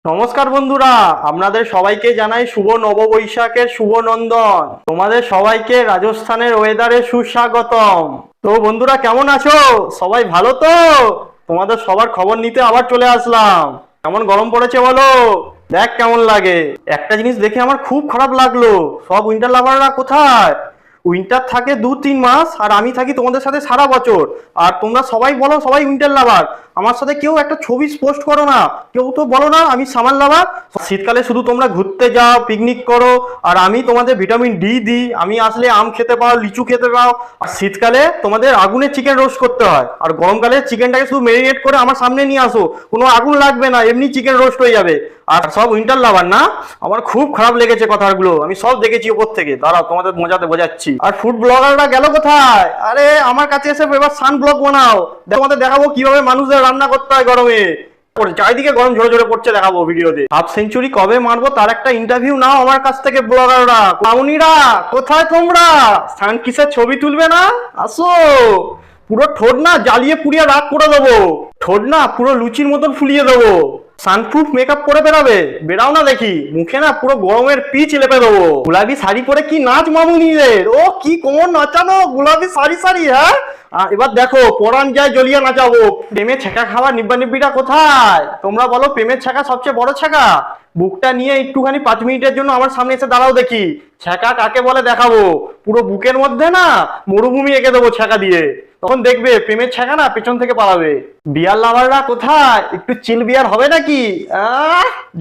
নমস্কার বন্ধুরা, আপনাদের সবাইকে জানাই শুভ নববৈশাখের শুভ নন্দন। তোমাদের সবাইকে রাজস্থানের ওয়েদারে সুস্বাগতম। তো বন্ধুরা কেমন আছো? সবাই ভালো তো? তোমাদের সবার খবর নিতে আবার চলে আসলাম। কেমন গরম পড়েছে বলো? দেখ কেমন লাগে। একটা জিনিস দেখে আমার খুব খারাপ লাগলো, সব উইন্টার লাভাররা কোথায়? উইন্টার থাকে 2-3 মাস আর আমি থাকি তোমাদের সাথে সারা বছর। আর তোমরা সবাই বলো সবাই উইন্টার লাভার, আমার সাথে কেউ একটা ছবি পোস্ট করো না, কেউ তো বলো না আমি সামার লাভার। শীতকালে শুধু তোমরা ঘুরতে যাও, পিকনিক করো, আর আমি তোমাদের ভিটামিন ডি দিই। আমি আসলে আম খেতে পাও, লিচু খেতে পাও। আর শীতকালে তোমাদের আগুনে চিকেন রোস্ট করতে হয়, আর গরমকালে চিকেনটাকে শুধু মেরিনেট করে আমার সামনে নিয়ে আসো, কোনো আগুন লাগবে না, এমনি চিকেন রোস্ট হয়ে যাবে। আর সব উইন্টার লাভার না? আমার খুব খারাপ লেগেছে কথাগুলো, আমি সব দেখেছি উপর থেকে। দাঁড়াও তোমাদের মজাতে বোঝাচ্ছি। আর ফুড ব্লগাররা গেল কোথায়? আরে আমার কাছে এসে এবার সান ব্লগ বানাও, তোমাদের দেখাবো কিভাবে মানুষদের রান্না করতে হয় গরমে। চারিদিকে গরম ঝরে ঝরে পড়ছে, দেখাবো ভিডিওতে। হাফ সেঞ্চুরি কবে মারবো তার একটা ইন্টারভিউ নাও আমার কাছ থেকে ব্লগাররা। মামুনিরা কোথায় তোমরা? সান কিসের ছবি তুলবে না? আসো। পুরো ঠোঁট না জ্বালিয়ে পুড়িয়ে রাগ করে দেবো, ঠোঁট না পুরো লুচির মতন ফুলিয়ে দেবো। সানপ্রুফ মেকআপ করে বেরাবে, বেরাও না দেখি। মুখে না পুরো গরমের পিচ লেপে দেবো। গোলাপি শাড়ি পরে কি নাচ মামুনিদের! ও কি কোমর নাচানো, গোলাপি শাড়ি শাড়ি। হ্যাঁ, এবার দেখো পরান যায় জ্বলিয়ে নাচাবো। প্রেমের ছেঁকা খাওয়া নিব্বা নিব্বিটা কোথায়? তোমরা বলো প্রেমের ছেঁকা সবচেয়ে বড় ছেঁকা। বুকটা নিয়ে একটুখানি 5 মিনিটের জন্য আমার সামনে এসে দাঁড়াও দেখি, ছেঁকা কাকে বলে দেখাবো। পুরো বুকের মধ্যে না মরুভূমি এঁকে দেবো ছেঁকা দিয়ে, তখন দেখবে প্রেমের ছেঁকা না পেছন থেকে পালাবে। বিয়ার লাভাররা কোথায়? একটু চিল বিয়ার হবে নাকি?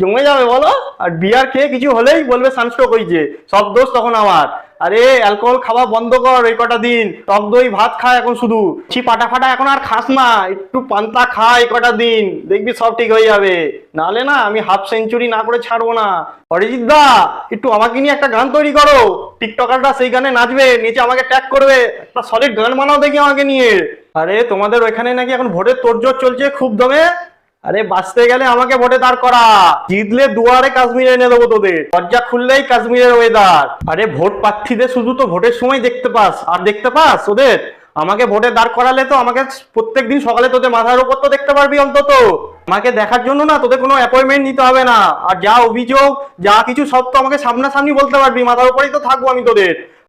জমে যাবে বলো। আর বিয়ার খেয়ে কিছু হলেই বলবে সানস্ট্রোক হয়েছে, সব দোষ তখন আমার। আরে অ্যালকোহল খাওয়া বন্ধ কর এই কটা দিন, টক দই ভাত খা এখন শুধু। পাটা ফাটা এখন আর খাস না, একটু পান্তা খা এই কটা দিন, দেখবি সব ঠিক হয়ে যাবে। নাহলে না আমি হাফ সেঞ্চুরি না করে ছাড়বো না। অরিজিৎ দা, একটু আমাকে নিয়ে একটা গান তৈরি করো, টিকটকাররা সেই গানে নাচবে, নিচে আমাকে ট্যাগ করবে, একটা সলিড গান বানাও দেখি আমাকে নিয়ে। আরে তোমাদের ওইখানে নাকি এখন ভোটের তোড়জোড় চলছে খুব দমে। আরে বাঁচতে গেলে আমাকে ভোটে দাঁড় করা, জিতলে দুয়ারে কাশ্মীরে এনে দেবো তোদের, দরজা খুললেই কাশ্মীরের ওয়েদার। আরে ভোট প্রার্থীদের শুধু তো ভোটের সময় দেখতে পাস, আর দেখতে পাস ওদের? আমাকে ভোটে দাঁড় করালে তো আমাকে প্রত্যেকদিন সকালে তোদের মাথার উপর তো দেখতে পারবি অন্তত। আমাকে দেখার জন্য না তোদের কোনো অ্যাপয়েন্টমেন্ট নিতে হবে না। আর যা অভিযোগ যা কিছু সব তো আমাকে সামনাসামনি বলতে পারবি, মাথার উপরেই তো থাকবো আমি তোদের।